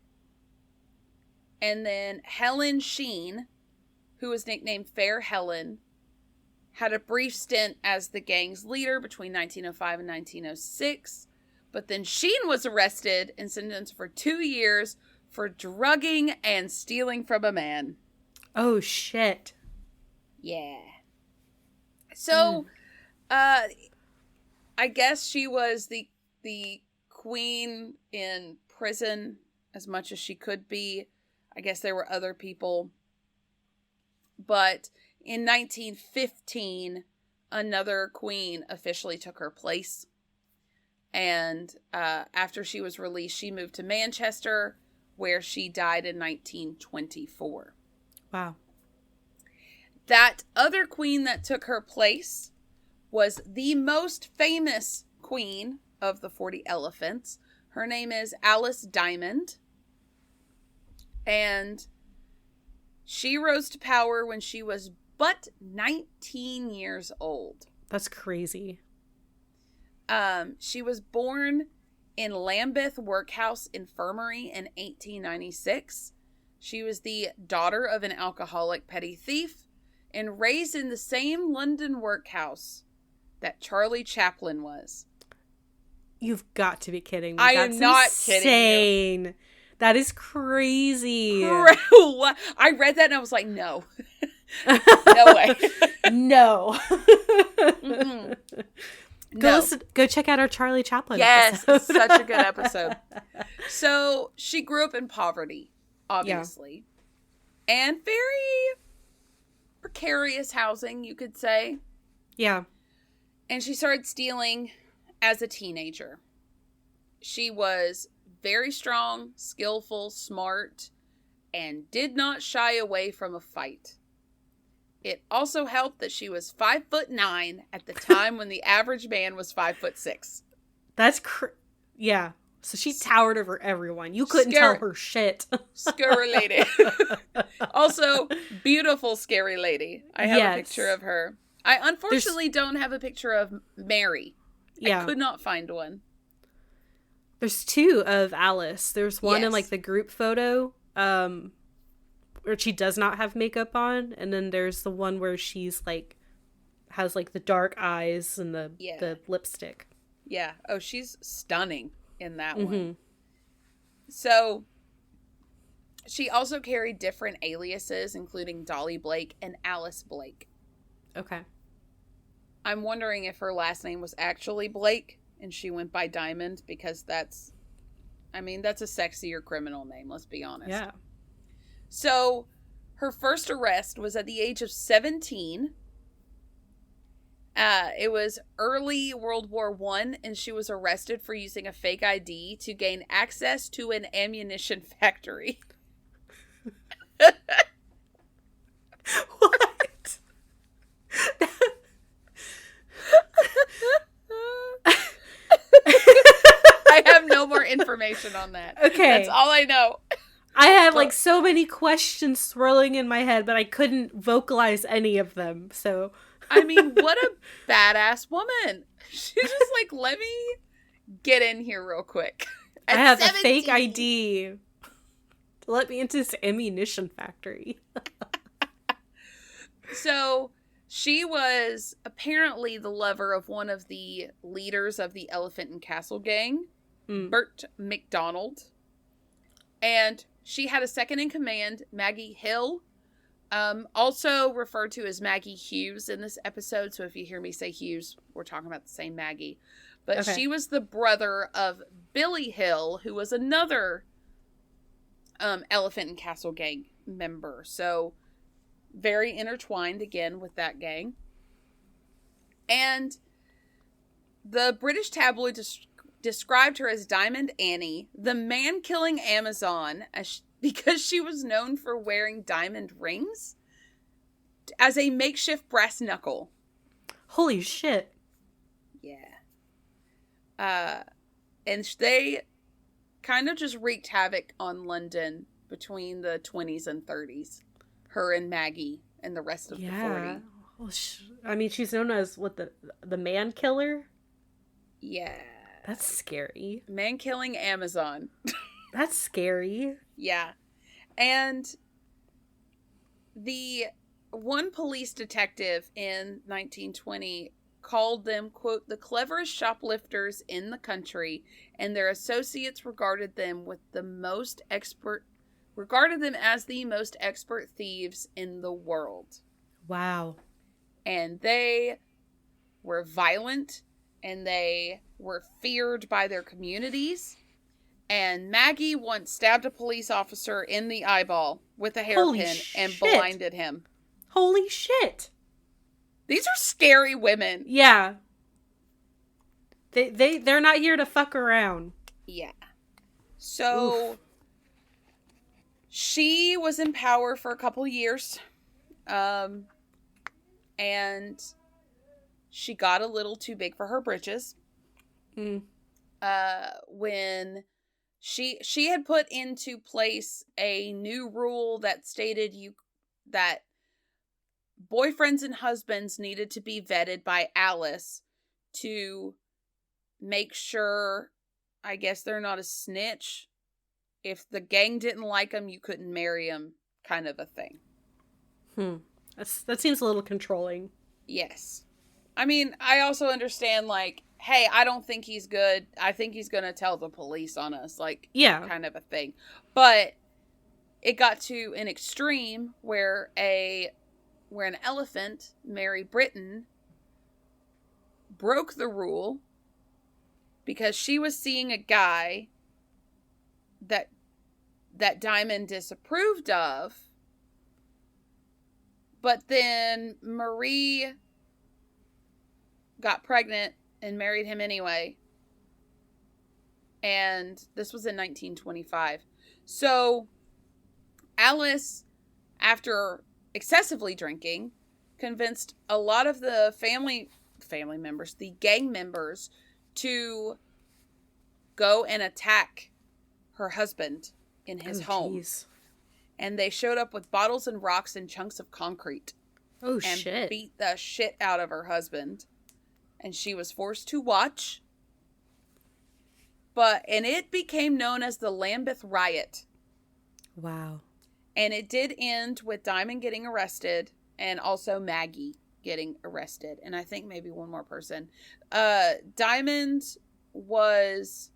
And then Helen Sheen, who was nicknamed Fair Helen, had a brief stint as the gang's leader between 1905 and 1906. But then Sheen was arrested and sentenced for 2 years for drugging and stealing from a man. Oh shit. Yeah. So, I guess she was the queen in prison as much as she could be. I guess there were other people. But in 1915, another queen officially took her place. And after she was released, she moved to Manchester, where she died in 1924. Wow. That other queen that took her place was the most famous queen of the 40 Elephants. Her name is Alice Diamond. And she rose to power when she was but 19 years old. That's crazy. She was born in Lambeth Workhouse Infirmary in 1896. She was the daughter of an alcoholic petty thief and raised in the same London workhouse that Charlie Chaplin was. You've got to be kidding me. I That's am not insane. kidding you. That is crazy. I read that and I was like, no. No way. No. Mm-mm. Go check out our Charlie Chaplin Yes, episode. it's such a good episode. So she grew up in poverty, obviously. Yeah. And very precarious housing, you could say. Yeah. And she started stealing as a teenager. She was very strong, skillful, smart, and did not shy away from a fight. It also helped that she was 5'9" at the time when the average man was 5'6". That's yeah. So she towered over everyone. You couldn't tell her shit. Scary lady. Also, beautiful scary lady. I have a picture of her. I unfortunately don't have a picture of Mary. Yeah. I could not find one. There's two of Alice. There's one in like the group photo, where she does not have makeup on, and then there's the one where she's like has like the dark eyes and the lipstick. Yeah. Oh, she's stunning in that one. So she also carried different aliases, including Dolly Blake and Alice Blake. Okay. I'm wondering if her last name was actually Blake and she went by Diamond, because that's a sexier criminal name, let's be honest. Yeah. So her first arrest was at the age of 17. It was early World War I, and she was arrested for using a fake ID to gain access to an ammunition factory. What? I have no more information on that. Okay. That's all I know. I had like so many questions swirling in my head, but I couldn't vocalize any of them, so... I mean, what a badass woman. She's just like, let me get in here real quick. I have 17. A fake ID to let me into this ammunition factory. So, she was apparently the lover of one of the leaders of the Elephant and Castle gang, Bert McDonald. And she had a second in command, Maggie Hill, also referred to as Maggie Hughes in this episode. So if you hear me say Hughes, we're talking about the same Maggie. But she was the brother of Billy Hill, who was another Elephant and Castle gang member. So very intertwined again with that gang. And the British tabloid described her as Diamond Annie, the man-killing Amazon, because she was known for wearing diamond rings as a makeshift brass knuckle. Holy shit. Yeah. And they kind of just wreaked havoc on London between the 20s and 30s. Her and Maggie and the rest of the 40. Well, I mean, she's known as, what, the man killer? Yeah. That's scary. Man-killing Amazon. That's scary. Yeah. And the one police detective in 1920 called them, quote, the cleverest shoplifters in the country, and their associates regarded them as the most expert thieves in the world. Wow. And they were violent, and they were feared by their communities. And Maggie once stabbed a police officer in the eyeball with a hairpin and blinded him. Holy shit. These are scary women. Yeah. They're not here to fuck around. Yeah. So she was in power for a couple years. And she got a little too big for her britches. When she had put into place a new rule that stated that boyfriends and husbands needed to be vetted by Alice to make sure, I guess, they're not a snitch. If the gang didn't like them, you couldn't marry them, kind of a thing. That seems a little controlling. Yes. I mean, I also understand, like, hey, I don't think he's good. I think he's going to tell the police on us. Like, kind of a thing. But it got to an extreme where an elephant, Mary Britton, broke the rule because she was seeing a guy that Diamond disapproved of. But then Marie got pregnant and married him anyway. And this was in 1925. So Alice, after excessively drinking, convinced a lot of the family members, the gang members, to go and attack her husband in his home. Geez. And they showed up with bottles and rocks and chunks of concrete. Oh, and shit. beat the shit out of her husband. And she was forced to watch. And it became known as the Lambeth Riot. Wow. And it did end with Diamond getting arrested and also Maggie getting arrested. And I think maybe one more person. Diamond was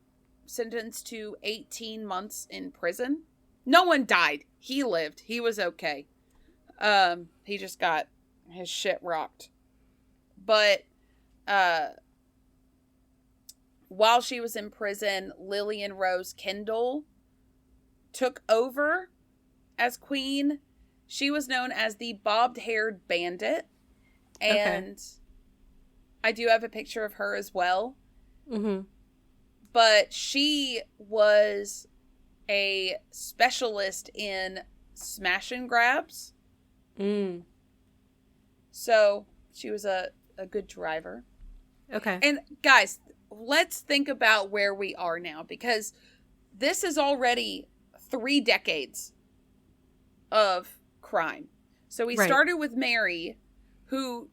sentenced to 18 months in prison. No one died. He lived. He was okay. He just got his shit rocked. But while she was in prison, Lillian Rose Kendall took over as queen. She was known as the bobbed-haired bandit. And I do have a picture of her as well. Mm-hmm. But she was a specialist in smash and grabs. Mm. So she was a good driver. Okay. And guys, let's think about where we are now, because this is already 3 decades of crime. So we started with Mary, who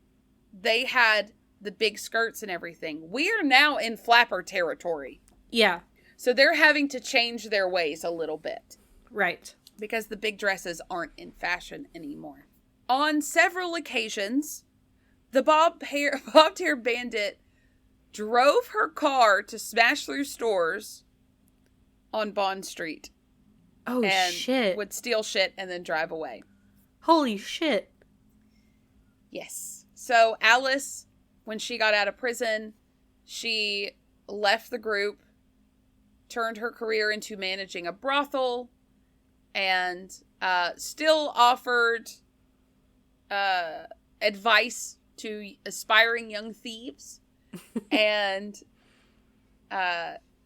they had the big skirts and everything. We are now in flapper territory. Yeah. So they're having to change their ways a little bit. Right. Because the big dresses aren't in fashion anymore. On several occasions, the bobbed-haired bandit drove her car to smash through stores on Bond Street. Oh, and shit. would steal shit and then drive away. Holy shit. Yes. So Alice, when she got out of prison, she left the group, turned her career into managing a brothel, and still offered advice to aspiring young thieves. And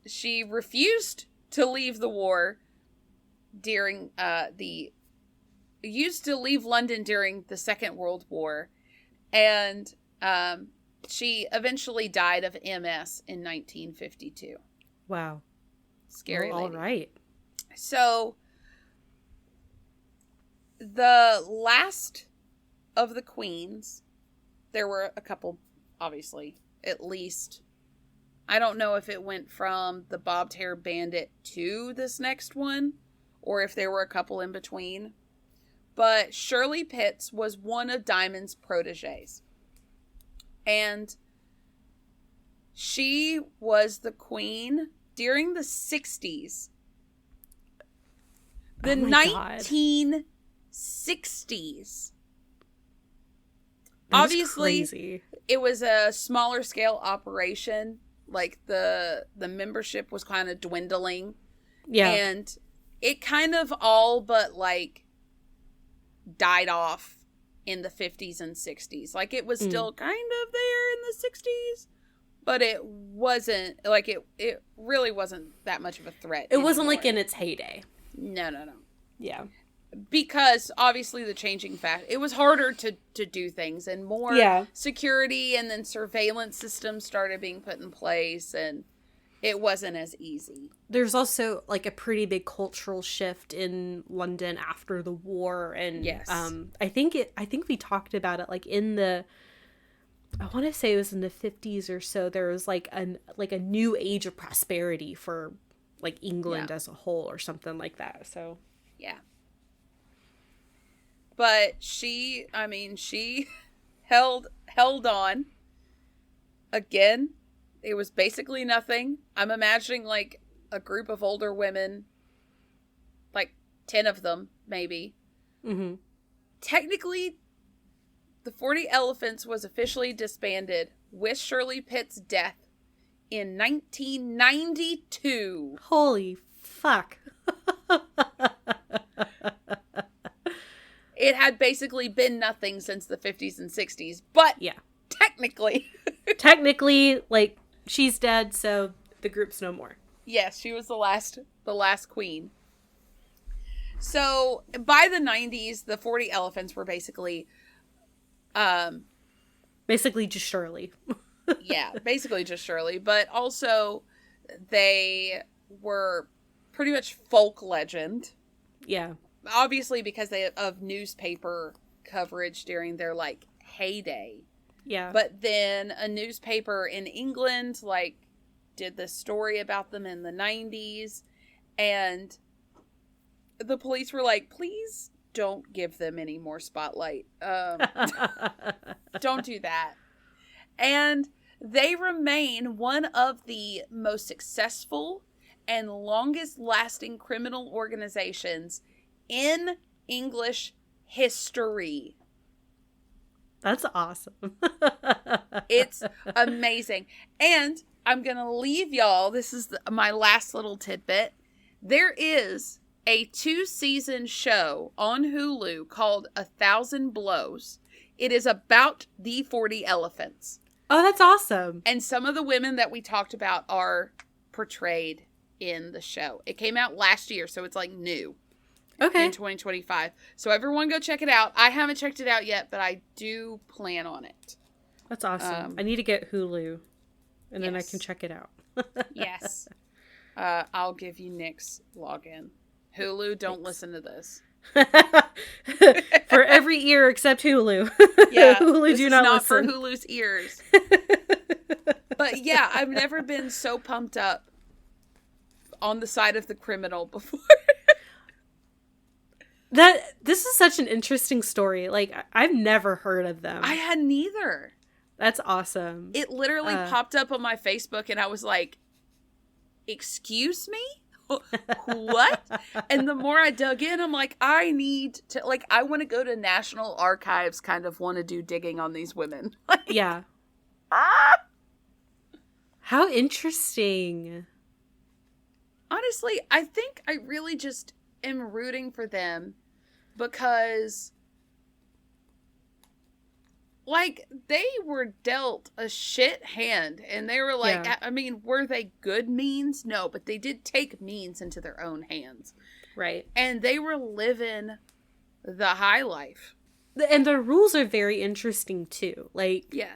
she refused to leave the war during used to leave London during the Second World War. And she eventually died of MS in 1952. Wow. Scary well, lady. All right. So, the last of the queens, there were a couple, obviously, at least. I don't know if it went from the bobbed-haired bandit to this next one, or if there were a couple in between. But Shirley Pitts was one of Diamond's proteges. And she was the queen during the 60s. The 1960s. Obviously, crazy. It was a smaller scale operation. Like the membership was kind of dwindling. Yeah. And it kind of all but like died off in the 50s and 60s. Like it was still kind of there in the 60s, but it wasn't like it really wasn't that much of a threat. It wasn't like in its heyday. No. Yeah. Because obviously the changing fact, it was harder to do things and more security, and then surveillance systems started being put in place, and it wasn't as easy. There's also like a pretty big cultural shift in London after the war, and yes. I think we talked about it like in the, I want to say it was in the 50s or so. There was like a new age of prosperity for like England as a whole or something like that. So yeah. But she held on. Again, it was basically nothing. I'm imagining like a group of older women, like 10 of them, maybe. Mm-hmm. Technically, the 40 Elephants was officially disbanded with Shirley Pitt's death in 1992. Holy fuck. It had basically been nothing since the 50s and 60s, but technically, like, she's dead, so the group's no more. Yes, she was the last queen. So, by the 90s, the 40 Elephants were basically Um, Basically just Shirley. yeah, basically just Shirley. But also, they were pretty much folk legend. Yeah. Obviously, because of newspaper coverage during their, like, heyday. Yeah. But then a newspaper in England, like, did this story about them in the 90s. And the police were like, please don't give them any more spotlight. Don't do that. And they remain one of the most successful and longest lasting criminal organizations in English history. That's awesome. It's amazing. And I'm going to leave y'all. This is my last little tidbit. There is a 2-season show on Hulu called 1,000 Blows. It is about the 40 elephants. Oh, that's awesome. And some of the women that we talked about are portrayed in the show. It came out last year, so it's like new. Okay. In 2025. So everyone go check it out. I haven't checked it out yet, but I do plan on it. That's awesome. I need to get Hulu, and then I can check it out. Yes. I'll give you Nick's login. Hulu, don't listen to this. For every ear except Hulu. Yeah, Hulu this do is not not listen. for Hulu's ears. But yeah, I've never been so pumped up on the side of the criminal before. This is such an interesting story. Like, I've never heard of them. I had neither. That's awesome. It literally popped up on my Facebook, and I was like, excuse me? What? And the more I dug in, I'm like, I need to, like, I want to go to National Archives, kind of want to do digging on these women. Yeah. How interesting. Honestly, I think I really just am rooting for them because, like, they were dealt a shit hand, and they were like, I mean, were they good means? No, but they did take means into their own hands. Right. And they were living the high life. And the rules are very interesting, too. Like, yeah.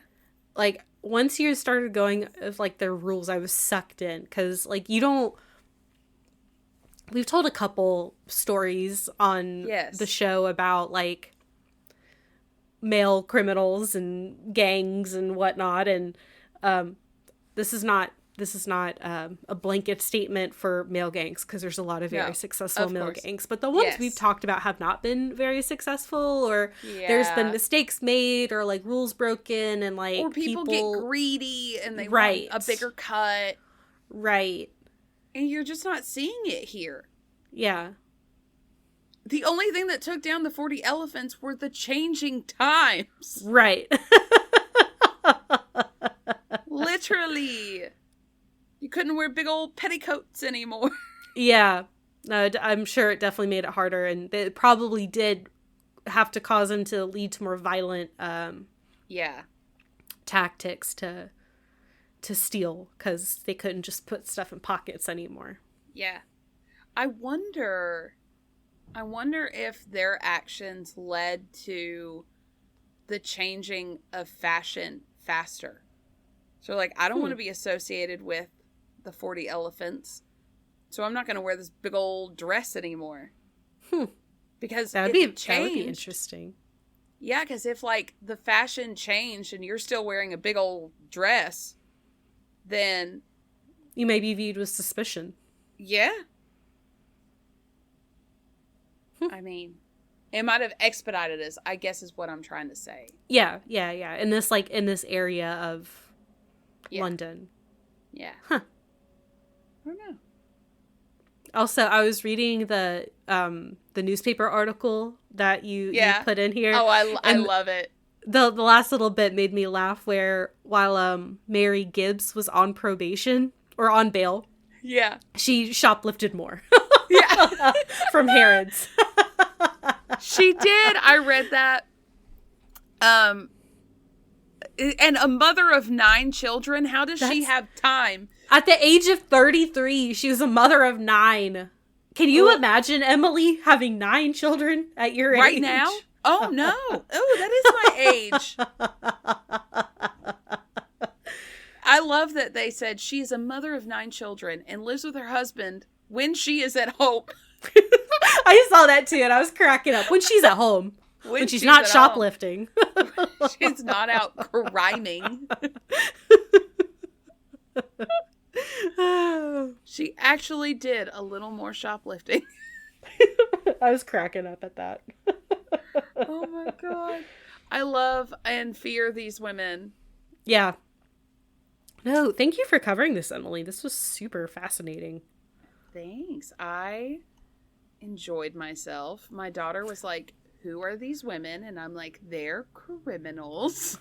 Like, once you started going of, like, their rules, I was sucked in. Because, like, you don't... We've told a couple stories on the show about, like, male criminals and gangs and whatnot, and this is not a blanket statement for male gangs, because there's a lot of very successful male gangs, but the ones we've talked about have not been very successful, or there's been mistakes made, or like rules broken, and like or people get greedy and they want a bigger cut, right? And you're just not seeing it here. Yeah. The only thing that took down the 40 elephants were the changing times. Right. Literally. You couldn't wear big old petticoats anymore. Yeah. I'm sure it definitely made it harder, and it probably did have to cause them to lead to more violent tactics to steal, because they couldn't just put stuff in pockets anymore. Yeah. I wonder if their actions led to the changing of fashion faster. So, like, I don't want to be associated with the 40 elephants, so I'm not going to wear this big old dress anymore. Because that would be interesting. Yeah, because if, like, the fashion changed and you're still wearing a big old dress, then you may be viewed with suspicion. Yeah. I mean, it might have expedited us, I guess is what I'm trying to say. Yeah. In this area of London. Yeah. Huh. I don't know. Also, I was reading the newspaper article that you put in here. Oh, I love it. The last little bit made me laugh, where while Mary Gibbs was on probation or on bail, she shoplifted more. Yeah. From Harrods. She did. I read that. And a mother of 9 children. How does she have time? At the age of 33, she was a mother of 9. Can you imagine Emily having 9 children at your age? Right now? Oh, no. Oh, that is my age. I love that they said she is a mother of 9 children and lives with her husband when she is at home. I saw that too, and I was cracking up. When she's at home. When she's not shoplifting. She's not out criming. She actually did a little more shoplifting. I was cracking up at that. Oh my god. I love and fear these women. Yeah. No, thank you for covering this, Emily. This was super fascinating. Thanks. I enjoyed myself. My daughter was like, who are these women? And I'm like, they're criminals.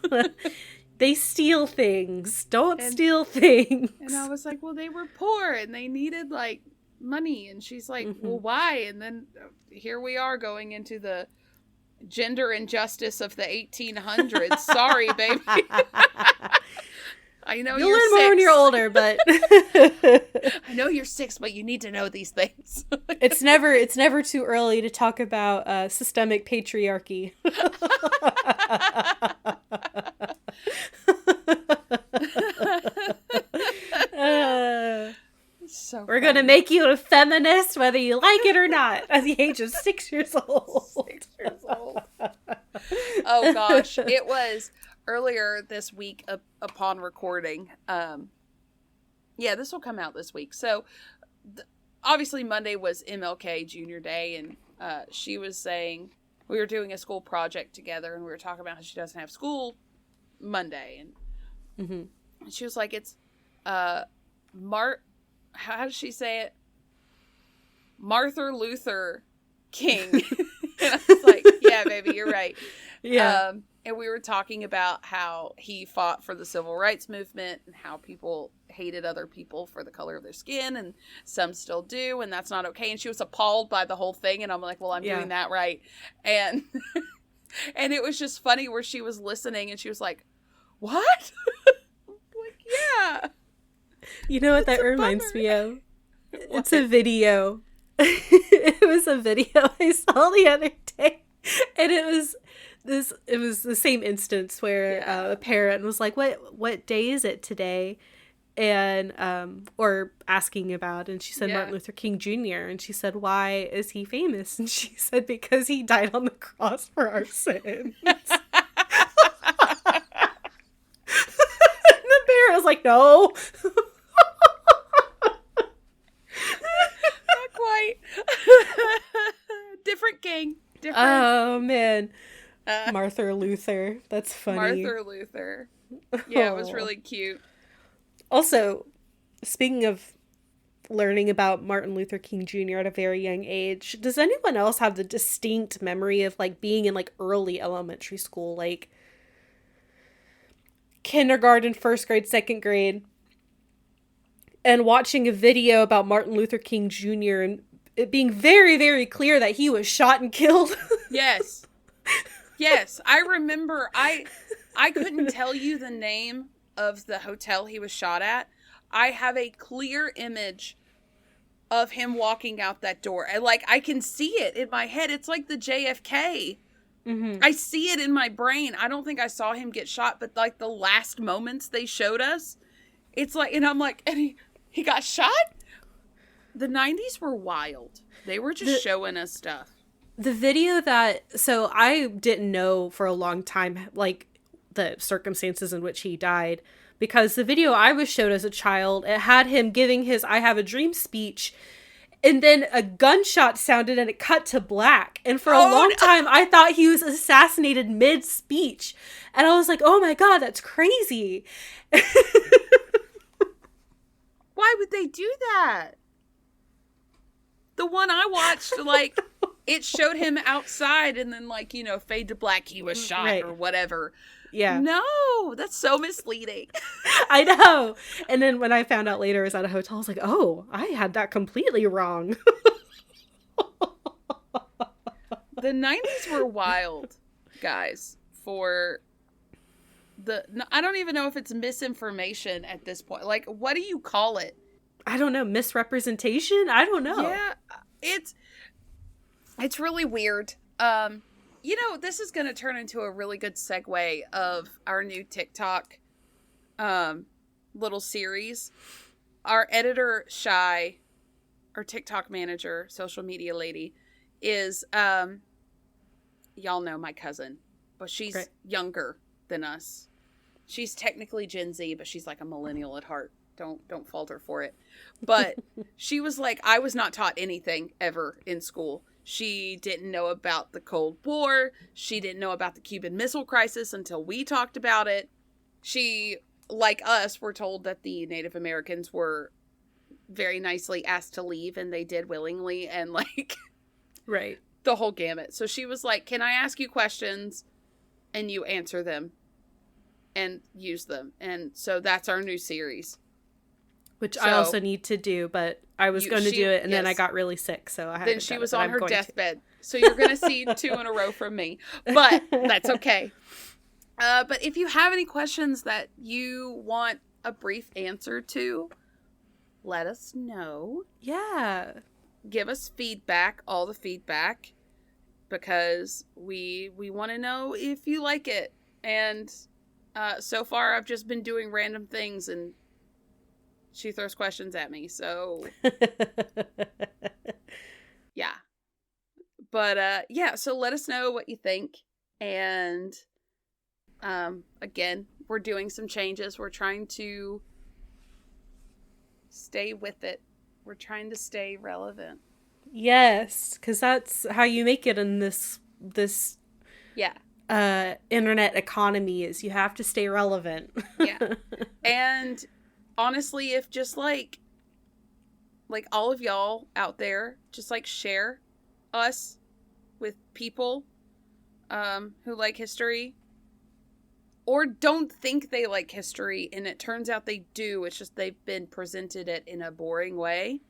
They steal things. Don't steal things. And I was like, well, they were poor and they needed like money. And she's like, well, why? And then here we are going into the gender injustice of the 1800s. Sorry, baby. I know you'll you're learn 6. more when you're older, but I know you're 6, but you need to know these things. it's never too early to talk about systemic patriarchy. We're gonna make you a feminist whether you like it or not at the age of 6 years old. 6 years old. Oh gosh, it was earlier this week upon recording. Yeah, this will come out this week. So obviously Monday was MLK Junior Day, and she was saying we were doing a school project together, and we were talking about how she doesn't have school Monday, and she was like, it's how does she say it? Martin Luther King. And I was like, yeah, baby, you're right. Yeah. And we were talking about how he fought for the civil rights movement and how people hated other people for the color of their skin, and some still do, and that's not okay. And she was appalled by the whole thing, and I'm like, well, I'm doing that right. And and it was just funny where she was listening and she was like, what? Like, yeah. You know what that reminds me of? It's a video. It was a video I saw the other day, and it was the same instance where a parent was like, what day is it today? And or asking about, and she said Martin Luther King Jr., and she said, why is he famous? And she said, because he died on the cross for our sins. And the parent was like, no. Not quite. Different king. Different. Oh man. Martha Luther. That's funny. Martha Luther. Yeah, it was really cute. Also, speaking of learning about Martin Luther King Jr. at a very young age, does anyone else have the distinct memory of like being in like early elementary school, like kindergarten, first grade, second grade, and watching a video about Martin Luther King Jr. and it being very, very clear that he was shot and killed? Yes. Yes, I remember. I couldn't tell you the name of the hotel he was shot at. I have a clear image of him walking out that door. And I can see it in my head. It's like the JFK. Mm-hmm. I see it in my brain. I don't think I saw him get shot, but like the last moments they showed us, it's like, and I'm like, and he got shot? The 90s were wild. They were just showing us stuff. The video so I didn't know for a long time, like, the circumstances in which he died, because the video I was showed as a child, it had him giving his I Have a Dream speech, and then a gunshot sounded and it cut to black. And for a long time, I thought he was assassinated mid-speech. And I was like, oh my God, that's crazy. Why would they do that? The one I watched, it showed him outside and then, fade to black, he was shot or whatever. Yeah. No, that's so misleading. I know. And then when I found out later it was at a hotel, I was like, oh, I had that completely wrong. The 90s were wild, guys, for I don't even know if it's misinformation at this point. What do you call it? I don't know. Misrepresentation? I don't know. Yeah, it's really weird. This is going to turn into a really good segue of our new TikTok little series. Our editor, Shy, our TikTok manager, social media lady, is, y'all know my cousin, but she's younger than us. She's technically Gen Z, but she's like a millennial at heart. Don't fault her for it. But she was like, I was not taught anything ever in school. She didn't know about the Cold War. She didn't know about the Cuban Missile Crisis until we talked about it. She, like us, were told that the Native Americans were very nicely asked to leave, and they did willingly, and like right, the whole gamut. So she was like, can I ask you questions and you answer them and use them? And so that's our new series. Which I also need to do, but I was going to do it, and then I got really sick, so I haven't. Then she was on her deathbed, so you're going to see 2 in a row from me, but that's okay. But if you have any questions that you want a brief answer to, let us know. Yeah. Give us feedback, all the feedback, because we want to know if you like it. And so far, I've just been doing random things, and she throws questions at me, so yeah. But so let us know what you think. And again, we're doing some changes. We're trying to stay with it. We're trying to stay relevant. Yes, because that's how you make it in this internet economy, is you have to stay relevant. Yeah. And honestly, if just like all of y'all out there, just like share us with people who like history, or don't think they like history and it turns out they do, it's just they've been presented it in a boring way,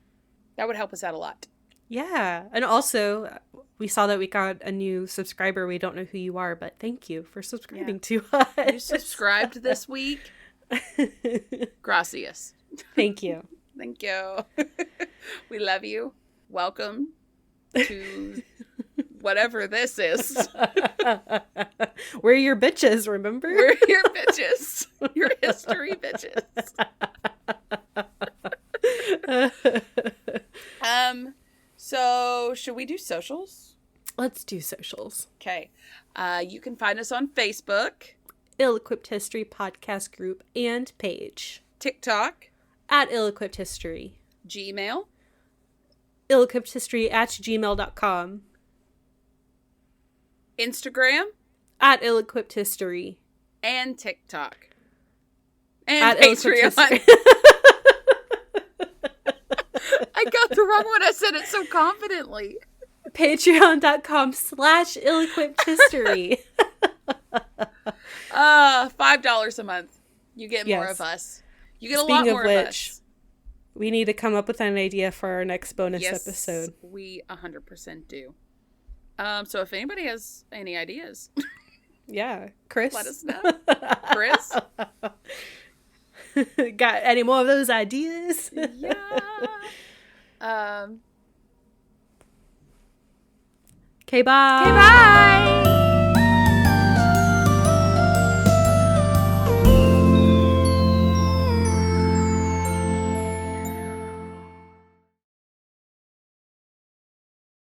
that would help us out a lot. Yeah. And also, we saw that we got a new subscriber. We don't know who you are, but thank you for subscribing to us. You subscribed this week. Gracias. Thank you. Thank you. We love you. Welcome to whatever this is. We're your bitches, remember? We're your bitches. Your history bitches. So should we do socials? Let's do socials. Okay. You can find us on Facebook, Ill-Equipped History Podcast Group and page. TikTok, at Ill-Equipped History. Gmail, ill-equippedhistory@gmail.com. Instagram, at Ill-Equipped History. and TikTok. And at Patreon. I got the wrong one. I said it so confidently. Patreon.com/ill-equippedhistory. $5 a month. You get more of us. You get a lot more of us. We need to come up with an idea for our next bonus episode. We 100% do. So if anybody has any ideas, yeah, Chris, let us know. Chris, got any more of those ideas? Yeah. Okay, bye. Okay, bye.